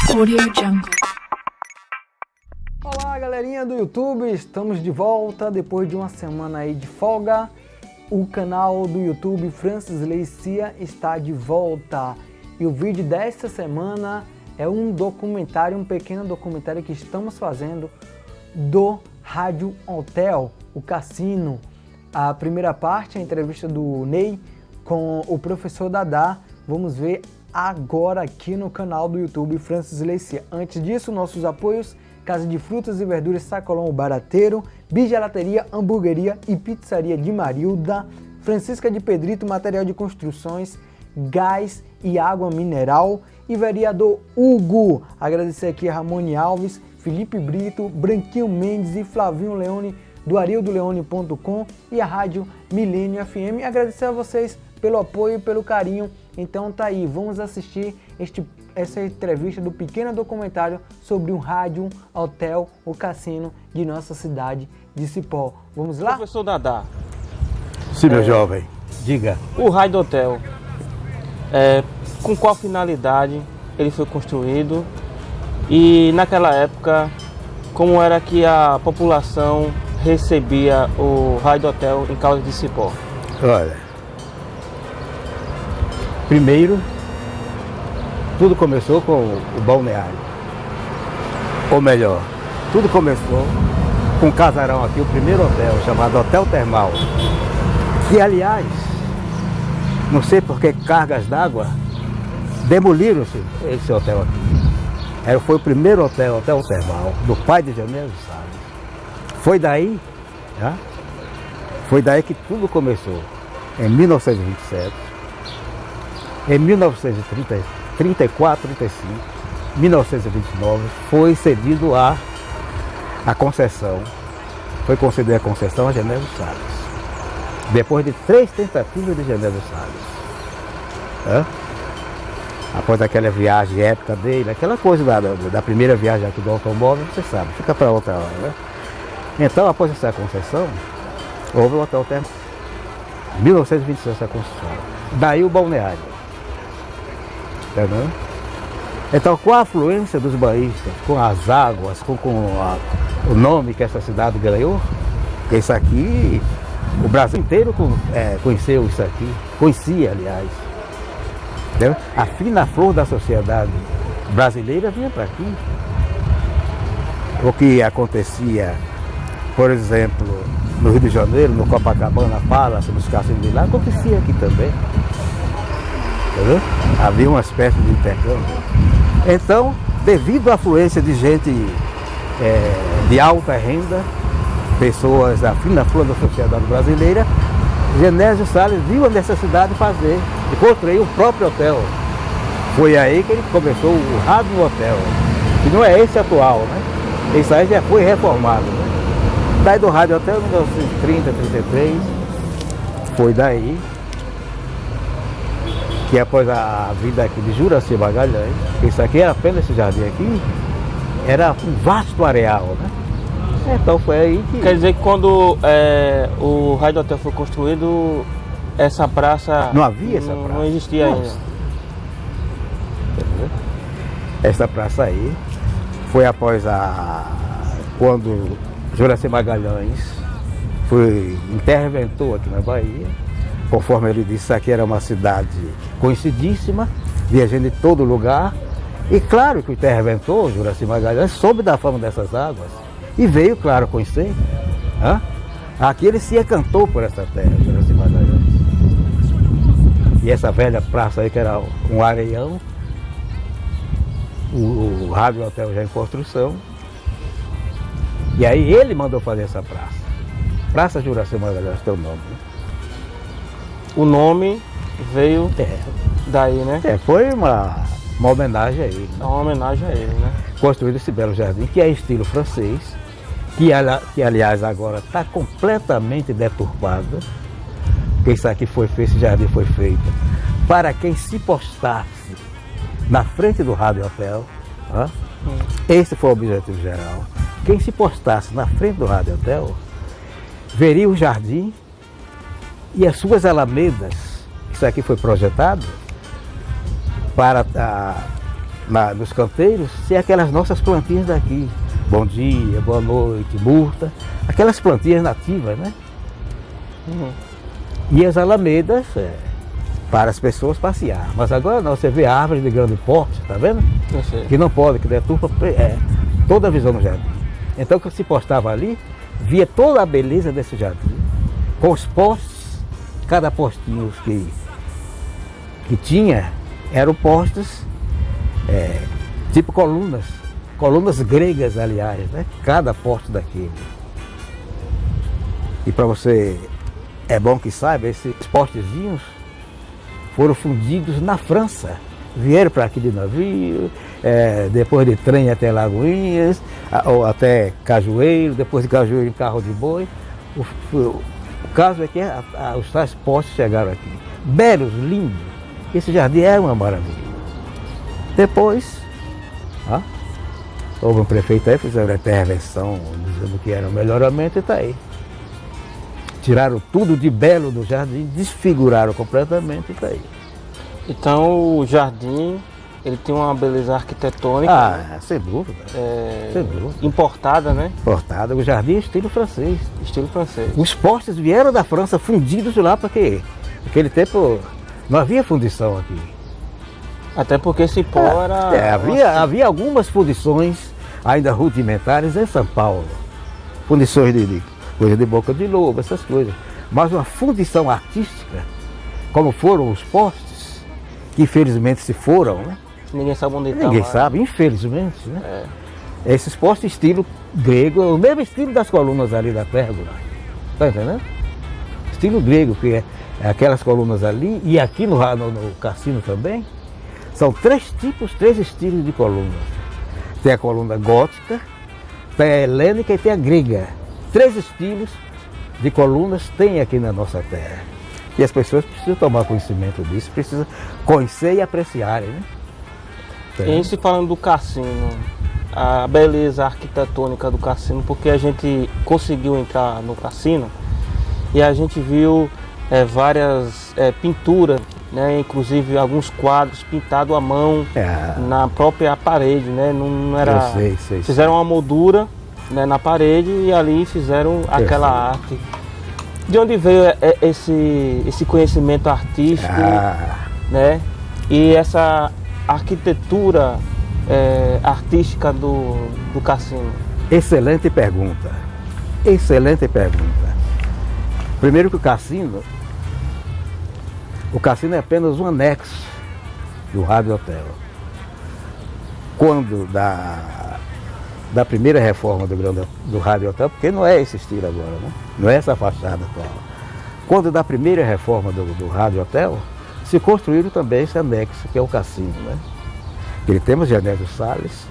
Audio Jungle. Olá, galerinha do YouTube, estamos de volta depois de uma semana aí de folga. O canal do YouTube Francis Leicia está de volta e o vídeo desta semana é um documentário, um pequeno documentário que estamos fazendo do Rádio Hotel, o Cassino. A primeira parte, a entrevista do Ney com o professor Dadá, vamos ver agora aqui no canal do YouTube Francis Leicia. Antes disso, nossos apoios: Casa de Frutas e Verduras Sacolão o Barateiro, Bigelateria, Hamburgueria e Pizzaria de Marilda, Francisca de Pedrito, Material de Construções, Gás e Água Mineral e Vereador Hugo. Agradecer aqui a Ramone Alves, Felipe Brito, Branquinho Mendes e Flavinho Leone do arildoleone.com e a Rádio Milênio FM. Agradecer a vocês pelo apoio e pelo carinho. Então tá aí, vamos assistir essa entrevista do pequeno documentário sobre o Rádio Hotel, o Cassino de nossa cidade de Cipó. Vamos lá? Professor Dadá. Sim, meu jovem, diga. O Rádio Hotel, com qual finalidade ele foi construído e naquela época como era que a população recebia o Rádio Hotel em Caldas de Cipó? Olha, primeiro, tudo começou com o balneário. Ou melhor, tudo começou com um casarão aqui, o primeiro hotel, chamado Hotel Termal. Que, aliás, não sei por que cargas d'água demoliram esse hotel aqui. Foi o primeiro hotel termal, do pai de Genésio Salles. Foi daí, foi daí que tudo começou. Em 1927, em 1934, 35, 1929, foi cedido a concessão. Foi concedida a concessão a Genésio Salles. Depois de 3 tentativas de Genésio Salles. Após aquela viagem épica dele, aquela coisa da primeira viagem aqui do automóvel, você sabe, fica para outra hora, né? Então, após essa concessão, houve o Hotel Termal. Em 1926 essa concessão. Daí o balneário. Entendeu? Então, com a afluência dos banhistas, com as águas, com o nome que essa cidade ganhou, porque isso aqui, o Brasil inteiro conheceu isso aqui, conhecia, aliás. Entendeu? A fina flor da sociedade brasileira vinha para aqui. O que acontecia, por exemplo, no Rio de Janeiro, no Copacabana Palace, nos Cassinos de lá, acontecia aqui também. Entendeu? Havia uma espécie de intercâmbio. Então, devido à afluência de gente de alta renda, pessoas da fina flor da sociedade brasileira, Genésio Salles viu a necessidade de fazer e construiu o próprio hotel. Foi aí que ele começou o Rádio Hotel, que não é esse atual, né? Esse aí já foi reformado, né? Daí do Rádio Hotel, em 1930, 33, foi daí que após a vida aqui de Juraci Magalhães, isso aqui era apenas esse jardim aqui, era um vasto areal, né? Então foi aí que... Quer dizer que quando o Rádio Hotel foi construído, essa praça... Não havia essa praça. Não existia ainda. Essa praça aí foi após quando Juraci Magalhães interventou aqui na Bahia. Conforme ele disse, aqui era uma cidade conhecidíssima, viajando em todo lugar. E claro que o interventor, Juraci Magalhães, soube da fama dessas águas. E veio, claro, conhecer. Aqui ele se encantou por essa terra, Juraci Magalhães. E essa velha praça aí, que era um areião, o Rádio Hotel já em construção. E aí ele mandou fazer essa praça. Praça Juraci Magalhães, tem o nome, né? O nome veio daí, né? Foi uma homenagem a ele. É uma homenagem a ele, né? Construído esse belo jardim, que é estilo francês, que aliás agora está completamente deturpado, porque isso aqui esse jardim foi feito para quem se postasse na frente do Rádio Hotel. Esse foi o objetivo geral. Quem se postasse na frente do Rádio Hotel veria o jardim e as suas alamedas. Isso aqui foi projetado para nos canteiros, tinha aquelas nossas plantinhas daqui. Bom dia, boa noite, murta. Aquelas plantinhas nativas, né? E as alamedas para as pessoas passear. Mas agora não, você vê árvores de grande porte, tá vendo? Que não pode, que deturpa toda a visão do jardim. Então, quando se postava ali, via toda a beleza desse jardim. Com os postes, cada postinho que tinha, eram postes tipo colunas gregas, aliás, né? Cada poste daquele. E para você, é bom que saiba, esses postezinhos foram fundidos na França. Vieram para aqui de navio, depois de trem até Lagoinhas, ou até Cajueiro, depois de Cajueiro em carro de boi. O caso é que os tais postes chegaram aqui. Belos, lindos. Esse jardim é uma maravilha. Depois, houve um prefeito aí, fizeram a intervenção, dizendo que era um melhoramento e está aí. Tiraram tudo de belo do jardim, desfiguraram completamente e está aí. Então o jardim, ele tem uma beleza arquitetônica. Sem dúvida. Sem dúvida. Importada, né? Importada. O jardim é estilo francês. Estilo francês. Os postes vieram da França fundidos de lá, porque naquele tempo não havia fundição aqui. Até porque esse pó era... havia algumas fundições ainda rudimentares em São Paulo. Fundições de coisa de boca de lobo, essas coisas. Mas uma fundição artística, como foram os postes, que infelizmente se foram, né? Ninguém sabe onde está. Ninguém sabe, infelizmente, né? Esses postes estilo grego, o mesmo estilo das colunas ali da pérgola. Tá entendendo? Estilo grego, que é aquelas colunas ali, e aqui no cassino também, são três estilos de colunas. Tem a coluna gótica, tem a helênica e tem a grega. 3 estilos de colunas tem aqui na nossa terra. E as pessoas precisam tomar conhecimento disso, precisam conhecer e apreciarem, né? E se falando do cassino, a beleza arquitetônica do cassino, porque a gente conseguiu entrar no cassino e a gente viu várias pinturas, né? Inclusive alguns quadros pintados à mão na própria parede, né? Não era. Fizeram uma moldura, né, na parede e ali fizeram aquela arte. De onde veio esse conhecimento artístico, né? E essa arquitetura artística do cassino? Excelente pergunta. Excelente pergunta. Primeiro que o cassino é apenas um anexo do Rádio Hotel. Quando da primeira reforma do Rádio Hotel, porque não é esse estilo agora, né? Não é essa fachada atual. Quando da primeira reforma do Rádio Hotel, se construíram também esse anexo, que é o cassino, né? Ele temos Genésio Salles.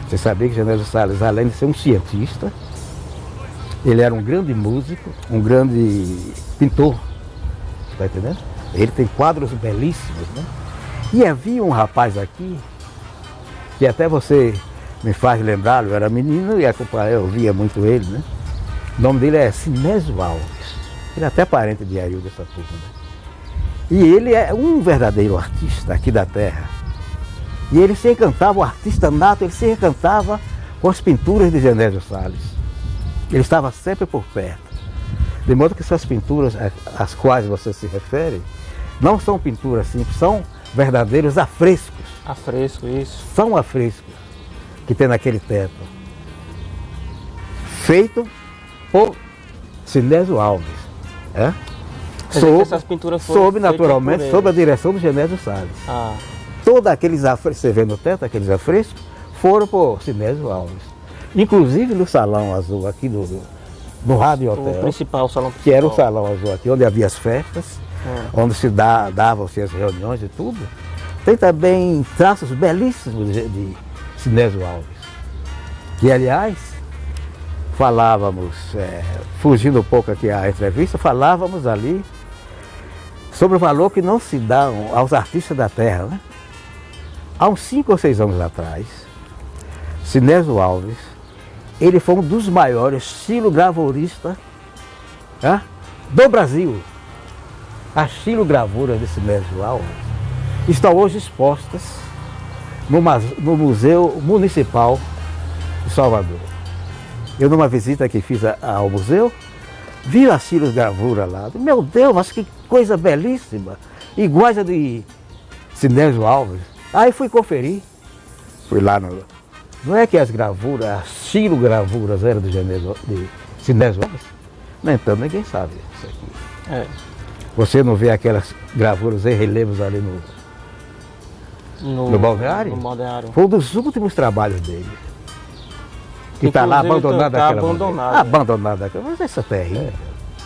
Você sabia que Genésio Salles, além de ser um cientista, ele era um grande músico, um grande pintor, tá entendendo? Ele tem quadros belíssimos, né? E havia um rapaz aqui, que até você me faz lembrar, eu era menino e eu via muito ele, né? O nome dele é Sinésio Alves. Ele é até parente de Aildo dessa turma, né? E ele é um verdadeiro artista aqui da terra. E ele se encantava, o artista nato, ele se encantava com as pinturas de Genésio Salles. Ele estava sempre por perto. De modo que essas pinturas às quais você se refere, não são pinturas simples, são verdadeiros afrescos. Afresco, isso. São afrescos que tem naquele teto. Feito por Sinésio Alves. Essas pinturas foram naturalmente, sob a direção do Genésio Salles. Todos aqueles afrescos, você vê no teto, aqueles afrescos, foram por Sinésio Alves. Inclusive no Salão Azul aqui no Rádio Hotel. O principal, salão principal. Que era o Salão Azul aqui, onde havia as festas, onde se davam-se as reuniões e tudo. Tem também traços belíssimos de Sinésio Alves. Que, aliás, falávamos, fugindo um pouco aqui à entrevista, falávamos ali sobre o valor que não se dá aos artistas da terra, né? Há uns 5 ou 6 anos atrás, Sinésio Alves, ele foi um dos maiores estilogravuristas do Brasil. As estilogravuras de Sinésio Alves estão hoje expostas no Museu Municipal de Salvador. Eu, numa visita que fiz ao museu, vi as xilogravuras lá. Meu Deus, mas que coisa belíssima! Iguais a de Sinésio Alves. Aí fui conferir. Fui lá no... Não é que as gravuras, as xilogravuras eram de Sinésio Alves? No entanto, ninguém sabe isso aqui. É. Você não vê aquelas gravuras em relevos ali no balneário? No balneário. Foi um dos últimos trabalhos dele. Que está lá abandonado tá aquela abandonado. Abandonado aquela. Mas essa terrinha,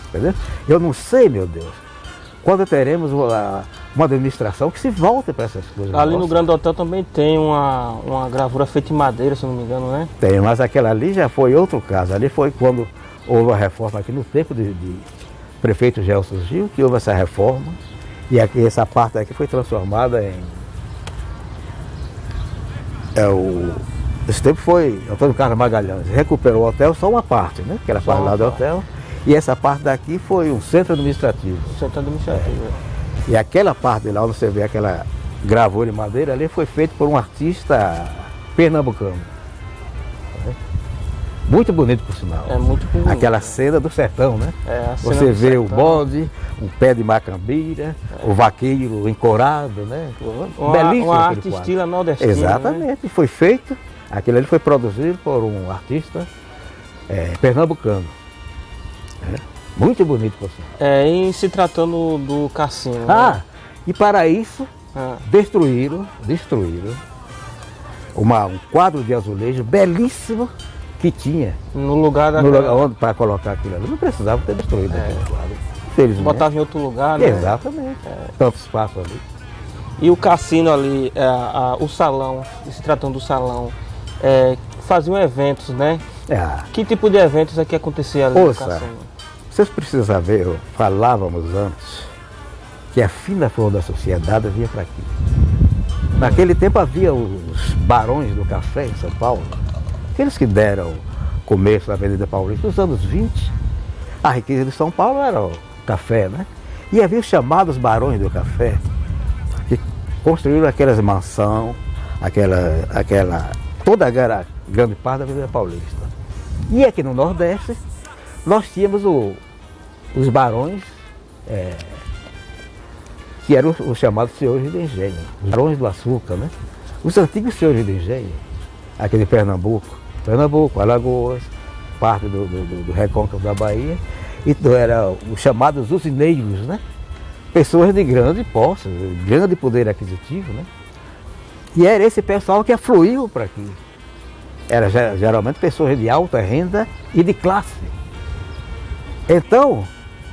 entendeu? Eu não sei, meu Deus, quando teremos uma administração que se volte para essas coisas. Ali no Grande Hotel também tem uma gravura feita em madeira, se não me engano, né? Tem, mas aquela ali já foi outro caso. Ali foi quando houve a reforma aqui no tempo de prefeito Gelson Gil, que houve essa reforma. E aqui, essa parte aqui foi transformada em... Esse tempo foi Antônio Carlos Magalhães. Recuperou o hotel, só uma parte, né? Aquela parte lá do hotel. E essa parte daqui foi um centro administrativo. Centro administrativo. E aquela parte lá, onde você vê aquela gravura em madeira ali, foi feito por um artista pernambucano. Muito bonito, por sinal. É muito bonito. Aquela cena do sertão, né? É, a cena você do vê sertão. o bode, o pé de macambira, o vaqueiro encorado, né? Belíssimo uma aquele arte quadro. estilo nordestina. Exatamente. Foi feito, aquilo ali foi produzido por um artista pernambucano. Muito bonito, por sinal. Em se tratando do cassino. Ah, e para isso, né? destruíram um quadro de azulejo belíssimo que tinha No lugar no daquela... lugar onde para colocar aquilo ali. Não precisava ter destruído aquele quadro. Infelizmente. Botava em outro lugar, né? Exatamente. Tanto espaço ali. E o cassino ali, o salão, se tratando do salão, faziam eventos, né? Que tipo de eventos é que acontecia ali Ouça, no cassino? Vocês precisam saber, falávamos antes, que a fina flor da sociedade vinha para aqui. Naquele tempo havia os barões do café em São Paulo, aqueles que deram começo à Avenida Paulista nos anos 20. A riqueza de São Paulo era o café, né? E havia os chamados barões do café, que construíram aquelas mansões, toda a grande parte da Avenida Paulista. E aqui no Nordeste, nós tínhamos os barões, que eram os chamados senhores de engenho, os barões do açúcar, né? Os antigos senhores de engenho, aqui de Pernambuco, Alagoas, parte do recôncavo da Bahia, e eram os chamados usineiros, né? Pessoas de grande posse, de grande poder aquisitivo, né? E era esse pessoal que afluiu para aqui. Era geralmente pessoas de alta renda e de classe. Então,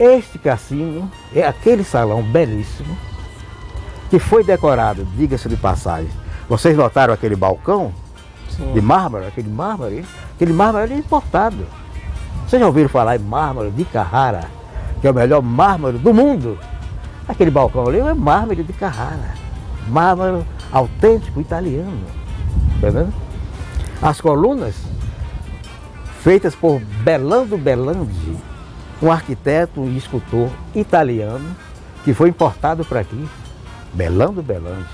este cassino é aquele salão belíssimo que foi decorado, diga-se de passagem. Vocês notaram aquele balcão? Sim. De mármore? Aquele mármore é importado. Vocês já ouviram falar em mármore de Carrara, que é o melhor mármore do mundo? Aquele balcão ali é mármore de Carrara, mármore autêntico italiano. Tá vendo? As colunas feitas por Belando Belandi, um arquiteto e escultor italiano que foi importado para aqui, Belando Belandi,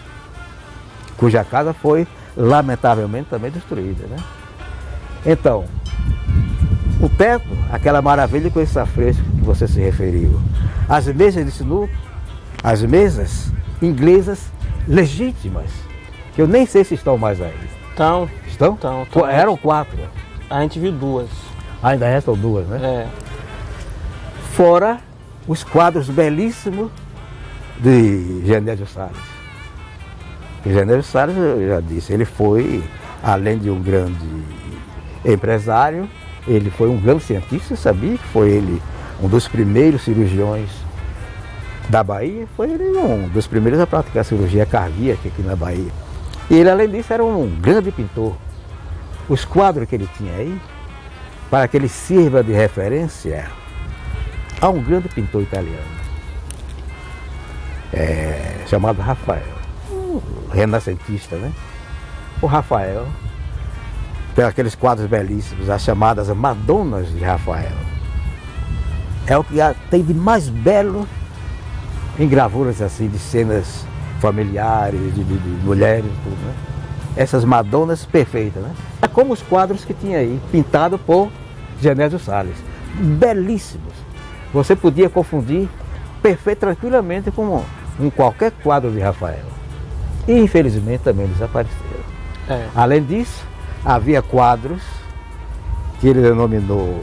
cuja casa foi lamentavelmente também destruída, né? Então, o teto, aquela maravilha com esse afresco que você se referiu, as mesas de sinuca, as mesas inglesas legítimas, que eu nem sei se estão mais aí. Estão? Eram 4. A gente viu 2. Ainda restam 2, né? É. Fora os quadros belíssimos de Genésio Salles. Genésio Salles, eu já disse, ele foi, além de um grande empresário, ele foi um grande cientista, sabia que foi ele um dos primeiros cirurgiões da Bahia, foi ele um dos primeiros a praticar cirurgia cardíaca aqui na Bahia. E ele, além disso, era um grande pintor. Os quadros que ele tinha aí, para que ele sirva de referência a um grande pintor italiano, chamado Rafael, um renascentista, né? O Rafael tem aqueles quadros belíssimos, as chamadas Madonas de Rafael. É o que tem de mais belo em gravuras assim, de cenas familiares, de mulheres, tudo, né? essas Madonas perfeitas, né? É como os quadros que tinha aí, pintado por Genésio Salles. Belíssimos. Você podia confundir tranquilamente com qualquer quadro de Rafael. E infelizmente também desapareceram. Além disso, havia quadros que ele denominou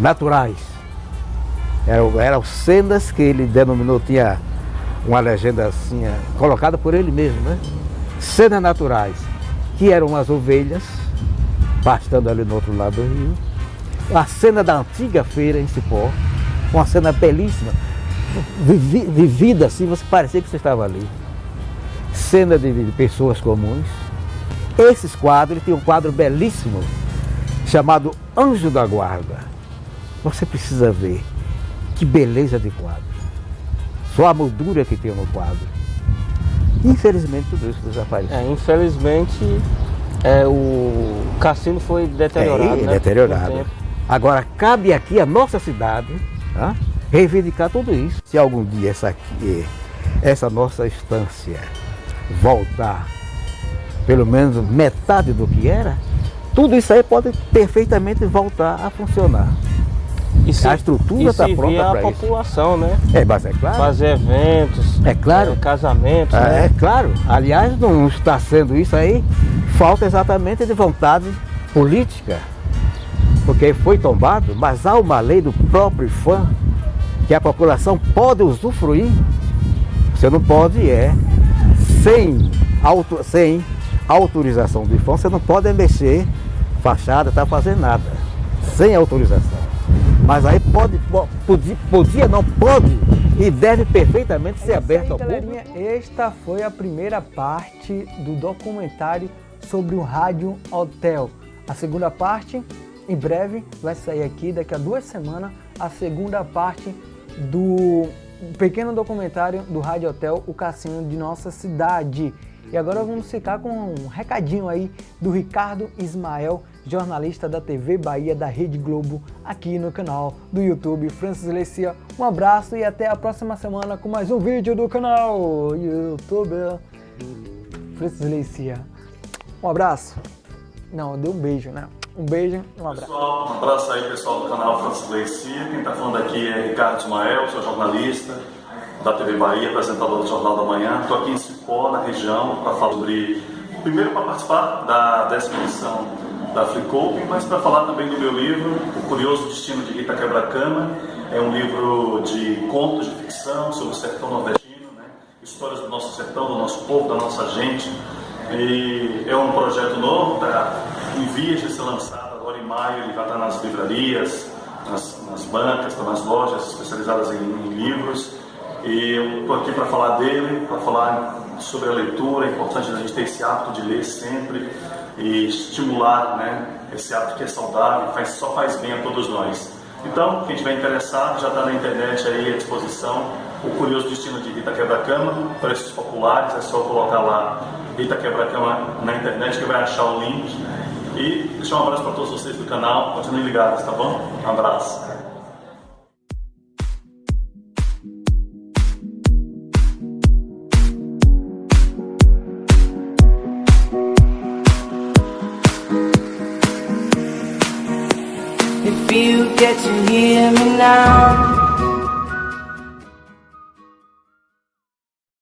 naturais. Eram cenas que ele denominou, tinha uma legenda assim, colocada por ele mesmo, né? Cenas naturais, que eram as ovelhas pastando ali no outro lado do rio. A cena da antiga feira em Cipó, uma cena belíssima, vivida assim, você parecia que você estava ali. Cena de pessoas comuns. Esses quadros, ele tem um quadro belíssimo, chamado Anjo da Guarda. Você precisa ver que beleza de quadro. Só a moldura que tem no quadro. Infelizmente tudo isso desapareceu. Infelizmente o cassino foi deteriorado. Né? Deteriorado. Agora cabe aqui a nossa cidade, tá? Reivindicar tudo isso. Se algum dia essa nossa estância voltar pelo menos metade do que era, tudo isso aí pode perfeitamente voltar a funcionar. A estrutura está pronta para isso. A população, né? Mas é claro. Fazer eventos, casamentos. Né? É claro. Aliás, não está sendo isso aí. Falta exatamente de vontade política. Porque foi tombado, mas há uma lei do próprio IPHAN que a população pode usufruir. Você não pode, sem autorização do IPHAN, você não pode mexer fachada, fazer nada. Sem autorização. Mas aí pode e deve perfeitamente ser aberto ao público. Esta foi a primeira parte do documentário sobre o Rádio Hotel. A segunda parte, em breve, vai sair aqui, daqui a 2 semanas, a segunda parte do pequeno documentário do Rádio Hotel, o cassino de nossa cidade. E agora vamos ficar com um recadinho aí do Ricardo Ismael, jornalista da TV Bahia da Rede Globo, aqui no canal do YouTube Francis Lecia. Um abraço e até a próxima semana com mais um vídeo do canal YouTube Francis Lecia. Um abraço. Não, deu um beijo, né? Um beijo, um abraço. Pessoal, um abraço aí, pessoal do canal Francis Lecia. Quem está falando aqui é Ricardo Ismael, sou jornalista da TV Bahia, apresentador do Jornal da Manhã. Estou aqui em Cipó, na região, para falar sobre... Primeiro, para participar da 10ª edição da Flicoping, mas para falar também do meu livro, O Curioso Destino de Rita Quebra-Cama. É um livro de contos de ficção sobre o sertão nordestino, né? Histórias do nosso sertão, do nosso povo, da nossa gente. E é um projeto novo, está em vias de ser lançado agora em maio. Ele vai estar nas livrarias, nas bancas, nas lojas especializadas em livros. E eu estou aqui para falar dele, para falar sobre a leitura. É importante a gente ter esse hábito de ler sempre e estimular, né, esse hábito que é saudável, só faz bem a todos nós. Então, quem estiver interessado, já está na internet aí à disposição, O Curioso Destino de Rita Quebra-Cama, preços populares, é só colocar lá Rita Quebra-Cama na internet que vai achar o link. E deixar um abraço para todos vocês do canal, continuem ligados, tá bom? Um abraço. If you get to hear me now,